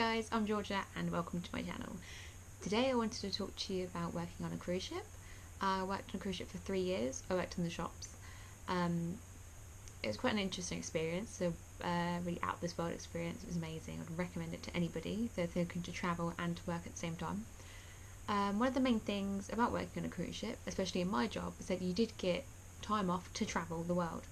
guys, I'm Georgia and welcome to my channel. Today I wanted to talk to you about working on a cruise ship. I worked on a cruise ship for 3 years. I worked in the shops. It was quite an interesting experience, really out of this world experience. It was amazing. I'd recommend it to anybody if they're looking to travel and to work at the same time. One of the main things about working on a cruise ship, especially in my job, is that you did get time off to travel the world.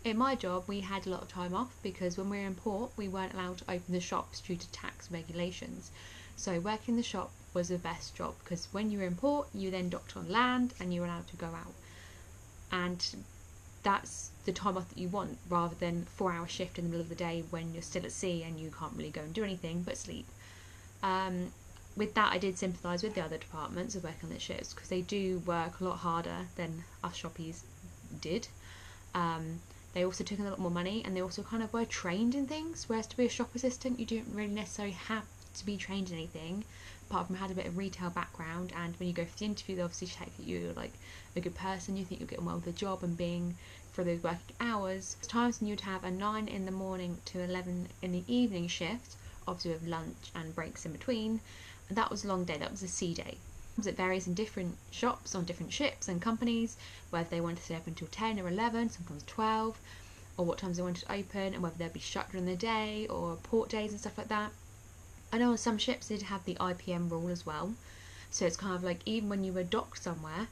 In my job, we had a lot of time off because when we were in port, we weren't allowed to open the shops due to tax regulations. So working in the shop was the best job because when you were in port, you then docked on land and you were allowed to go out. And that's the time off that you want, rather than a 4-hour shift in the middle of the day when you're still at sea and you can't really go and do anything but sleep. With that, I did sympathise with the other departments of working on the ships because they do work a lot harder than us shoppies did. They also took in a lot more money and they also kind of were trained in things, whereas to be a shop assistant you don't really necessarily have to be trained in anything apart from having a bit of retail background, and when you go for the interview they obviously check that you're like a good person, you think you'll get on well with the job and being for those working hours. There's times when you'd have a 9 in the morning to 11 in the evening shift, obviously with lunch and breaks in between, and that was a long day, that was a sea day. It varies in different shops on different ships and companies, whether they want to stay open until 10 or 11, sometimes 12, or what times they want it to open, and whether they'll be shut during the day or port days and stuff like that. I know on some ships they did have the IPM Role as well, so it's kind of like even when you were docked somewhere,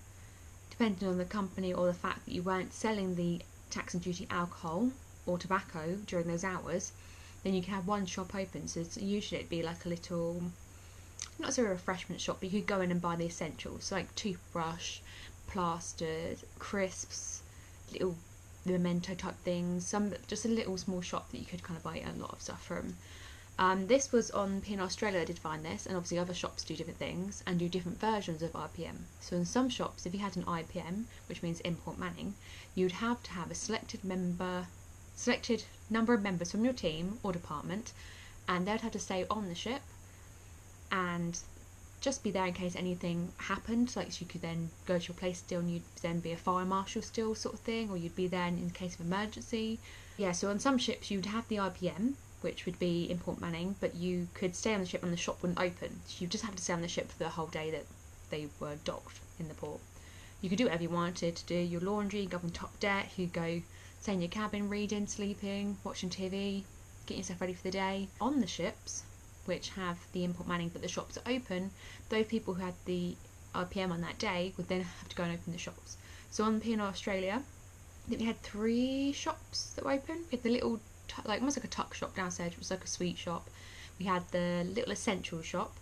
depending on the company or the fact that you weren't selling the tax and duty alcohol or tobacco during those hours, then you can have one shop open. So usually it'd be like a little, not as a refreshment shop, but you could go in and buy the essentials, so like toothbrush, plasters, crisps, little memento type things, just a little small shop that you could kind of buy a lot of stuff from. This was on IPM Australia. I did find this, and obviously other shops do different things and do different versions of IPM. So in some shops, if you had an IPM, which means import manning, you'd have to have a selected number of members from your team or department, and they'd have to stay on the ship and just be there in case anything happened, like so you could then go to your place still and you'd then be a fire marshal still sort of thing, or you'd be there in case of emergency. Yeah, so on some ships you'd have the IPM, which would be import manning, but you could stay on the ship and the shop wouldn't open, so you just have to stay on the ship for the whole day that they were docked in the port. You could do whatever you wanted to do, your laundry, go up on top deck, you could go stay in your cabin reading, sleeping, watching TV, getting yourself ready for the day. On the ships which have the import manning but the shops are open, those people who had the IPM on that day would then have to go and open the shops. So on IPM Australia, I think we had 3 shops that were open. We had the little, like almost like a tuck shop downstairs, which was like a sweet shop. We had the little essential shop,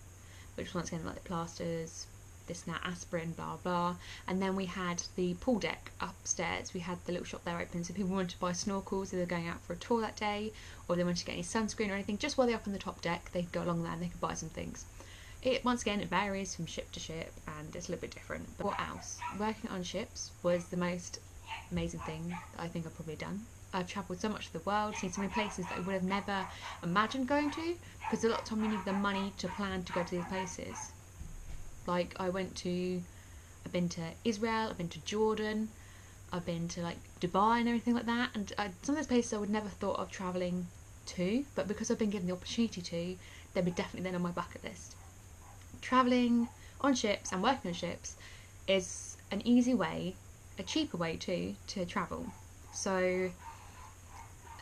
which was once again like the plasters, this and that, aspirin, blah blah, and then we had the pool deck upstairs. We had the little shop there open, so people wanted to buy snorkels if they were going out for a tour that day, or if they wanted to get any sunscreen or anything, just while they're up on the top deck they could go along there and they could buy some things. Once again, it varies from ship to ship and it's a little bit different. But what else? Working on ships was the most amazing thing that I think I've probably done. I've travelled so much of the world, seen so many places that I would have never imagined going to, because a lot of time you need the money to plan to go to these places. Like I've been to Israel, I've been to Jordan, I've been to like Dubai and everything like that, and some of those places I would never thought of travelling to, but because I've been given the opportunity to, they'll be definitely then on my bucket list. Travelling on ships and working on ships is an easy way, a cheaper way too, to travel. So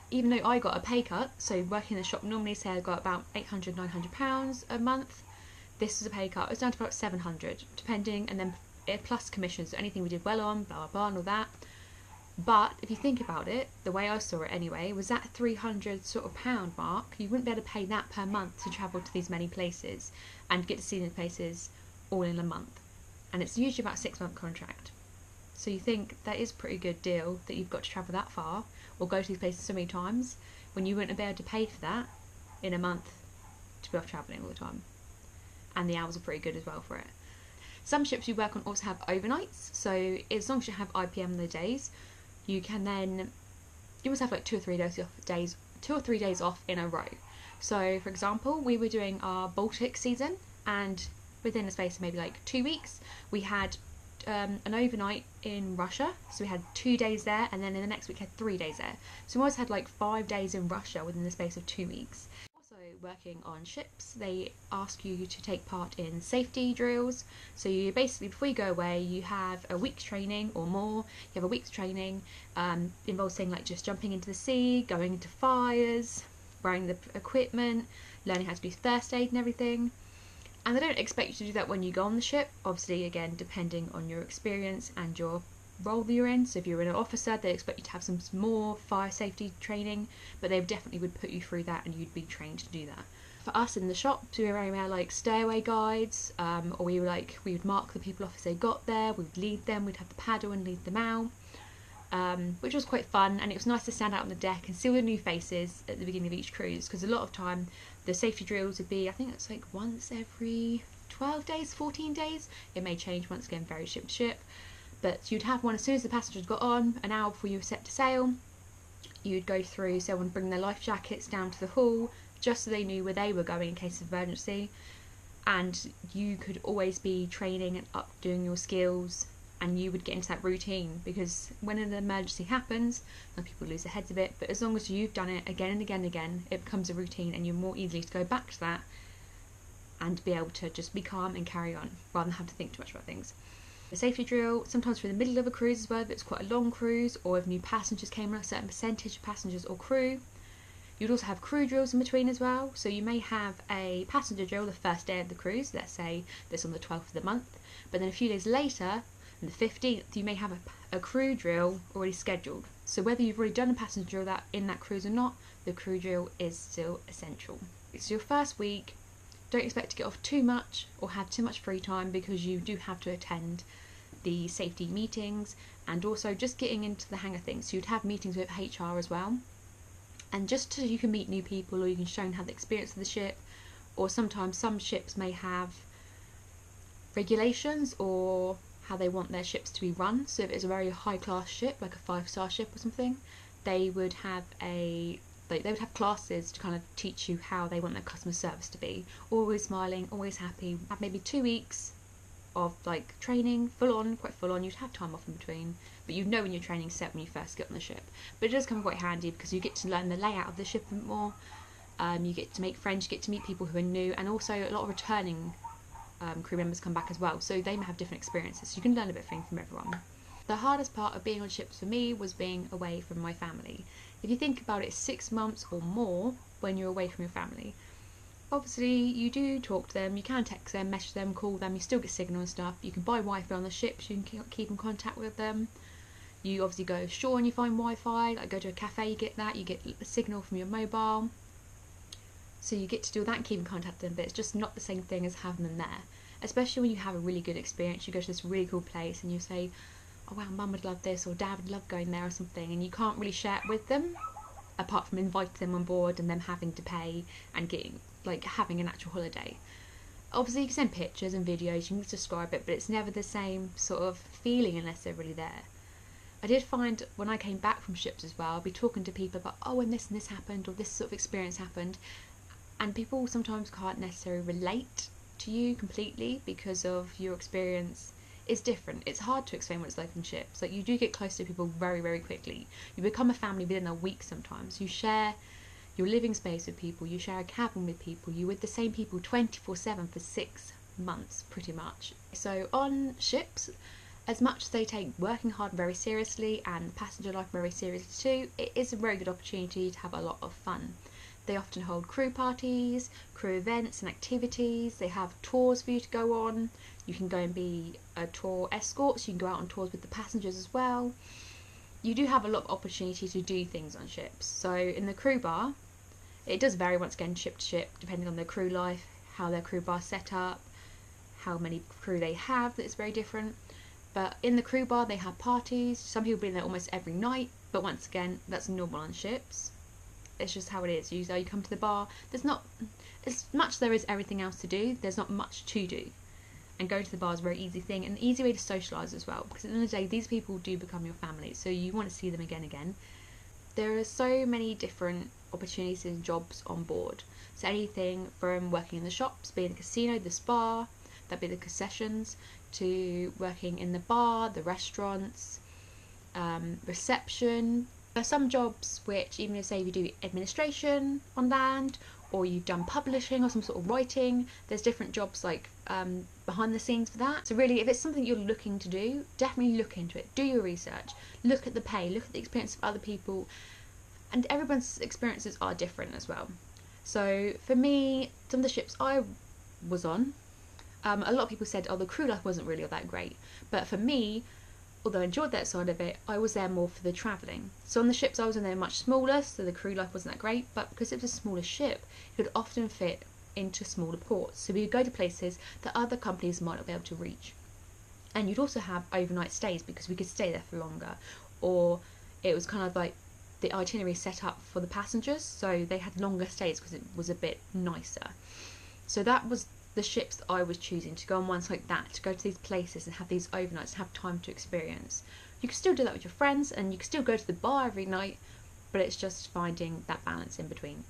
even though I got a pay cut, so working in the shop normally say I got about £800–900 a month, this was a pay cut. It was down to about 700, depending, and then plus commissions, so anything we did well on, blah blah blah, and all that. But if you think about it, the way I saw it anyway, was that £300 sort of pound mark. You wouldn't be able to pay that per month to travel to these many places and get to see these places all in a month. And it's usually about a 6-month contract. So you think that is a pretty good deal that you've got to travel that far or go to these places so many times when you wouldn't be able to pay for that in a month to be off travelling all the time. And the hours are pretty good as well for it. Some ships you work on also have overnights, so as long as you have IPM on the days, you must have like 2 or 3 days off in a row. So for example, we were doing our Baltic season, and within a space of maybe like 2 weeks we had an overnight in Russia, so we had 2 days there, and then in the next week we had 3 days there. So we almost had like 5 days in Russia within the space of 2 weeks. Also, working on ships, they ask you to take part in safety drills. So you basically, before you go away, you have a week's training or more. You have a week's training, involves things like just jumping into the sea, going into fires, wearing the equipment, learning how to do first aid and everything. And they don't expect you to do that when you go on the ship, obviously, again, depending on your experience and your role that you're in. So if you're an officer, they expect you to have some more fire safety training, but they definitely would put you through that and you'd be trained to do that. For us in the shops, we were very much like stairway guides, or we would mark the people off as they got there, we would lead them, we'd have the paddle and lead them out. Which was quite fun, and it was nice to stand out on the deck and see all the new faces at the beginning of each cruise, because a lot of time the safety drills would be, I think it's like once every 12 days, 14 days. It may change once again, very ship to ship, but you'd have one as soon as the passengers got on, an hour before you were set to sail. You'd go through, so everyone would bring their life jackets down to the hull just so they knew where they were going in case of emergency, and you could always be training and up doing your skills, and you would get into that routine, because when an emergency happens, some people lose their heads a bit, but as long as you've done it again and again and again, it becomes a routine and you're more easily to go back to that and be able to just be calm and carry on rather than have to think too much about things. The safety drill, sometimes through the middle of a cruise as well, if it's quite a long cruise, or if new passengers came on, a certain percentage of passengers or crew. You'd also have crew drills in between as well, so you may have a passenger drill the first day of the cruise, let's say this on the 12th of the month, but then a few days later, on the 15th, you may have a crew drill already scheduled. So whether you've already done a passenger drill in that cruise or not, the crew drill is still essential. It's your first week. Don't expect to get off too much or have too much free time, because you do have to attend the safety meetings and also just getting into the hang of things. So you'd have meetings with HR as well, and just so you can meet new people, or you can show and have the experience of the ship, or sometimes some ships may have regulations or how they want their ships to be run. So if it's a very high class ship, like a 5-star ship or something, they would have classes to kind of teach you how they want their customer service to be. Always smiling, always happy. Have maybe 2 weeks of like training, quite full on. You'd have time off in between, but you'd know when your training's set when you first get on the ship. But it does come quite handy because you get to learn the layout of the ship a bit more. You get to make friends, you get to meet people who are new, and also a lot of returning crew members come back as well, so they may have different experiences, so you can learn a bit from everyone. The hardest part of being on ships for me was being away from my family. If you think about it, it's 6 months or more when you're away from your family. Obviously you do talk to them, you can text them, message them, call them, you still get signal and stuff. You can buy Wi-Fi on the ship so you can keep in contact with them. You obviously go ashore and you find Wi-Fi, like go to a cafe, you get that, you get a signal from your mobile. So you get to do that and keep in contact with them, but it's just not the same thing as having them there. Especially when you have a really good experience, you go to this really cool place and you say, oh wow, mum would love this, or dad would love going there or something, and you can't really share it with them, apart from inviting them on board and them having to pay and having an actual holiday. Obviously you can send pictures and videos, you can describe it, but it's never the same sort of feeling unless they're really there. I did find when I came back from ships as well, I'd be talking to people about, oh, and this happened, or this sort of experience happened, and people sometimes can't necessarily relate to you completely because of your experience is different. It's hard to explain what it's like on ships. Like, you do get close to people very, very quickly. You become a family within a week sometimes. You share your living space with people, you share a cabin with people, you're with the same people 24/7 for 6 months pretty much. So on ships, as much as they take working hard very seriously and passenger life very seriously too, it is a very good opportunity to have a lot of fun. They often hold crew parties, crew events and activities. They have tours for you to go on. You can go and be a tour escort, so you can go out on tours with the passengers as well. You do have a lot of opportunity to do things on ships. So in the crew bar, it does vary once again ship to ship, depending on their crew life, how their crew bar is set up, how many crew they have, that's very different. But in the crew bar they have parties. Some people been there almost every night, but once again, that's normal on ships. It's just how it is. You come to the bar, there's not as much as there is everything else to do, there's not much to do. And going to the bar is a very easy thing, and an easy way to socialise as well, because at the end of the day, these people do become your family, so you want to see them again and again. There are so many different opportunities and jobs on board. So anything from working in the shops, being in the casino, the spa, that'd be the concessions, to working in the bar, the restaurants, reception. There are some jobs which, even if say you do administration on land, or you've done publishing or some sort of writing. There's different jobs like behind the scenes for that. So really, if it's something you're looking to do, definitely look into it. Do your research. Look at the pay. Look at the experience of other people. And everyone's experiences are different as well. So for me, some of the ships I was on, a lot of people said, oh, the crew life wasn't really all that great. But for me, although I enjoyed that side of it, I was there more for the travelling. So on the ships I was on, they were much smaller, so the crew life wasn't that great, but because it was a smaller ship, it would often fit into smaller ports. So we would go to places that other companies might not be able to reach. And you'd also have overnight stays because we could stay there for longer. Or it was kind of like the itinerary set up for the passengers, so they had longer stays because it was a bit nicer. So that was the ships that I was choosing, to go on ones like that, to go to these places and have these overnights and have time to experience. You can still do that with your friends, and you can still go to the bar every night, but it's just finding that balance in between.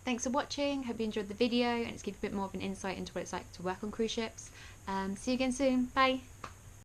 Thanks for watching, hope you enjoyed the video and it's given a bit more of an insight into what it's like to work on cruise ships. See you again soon, bye!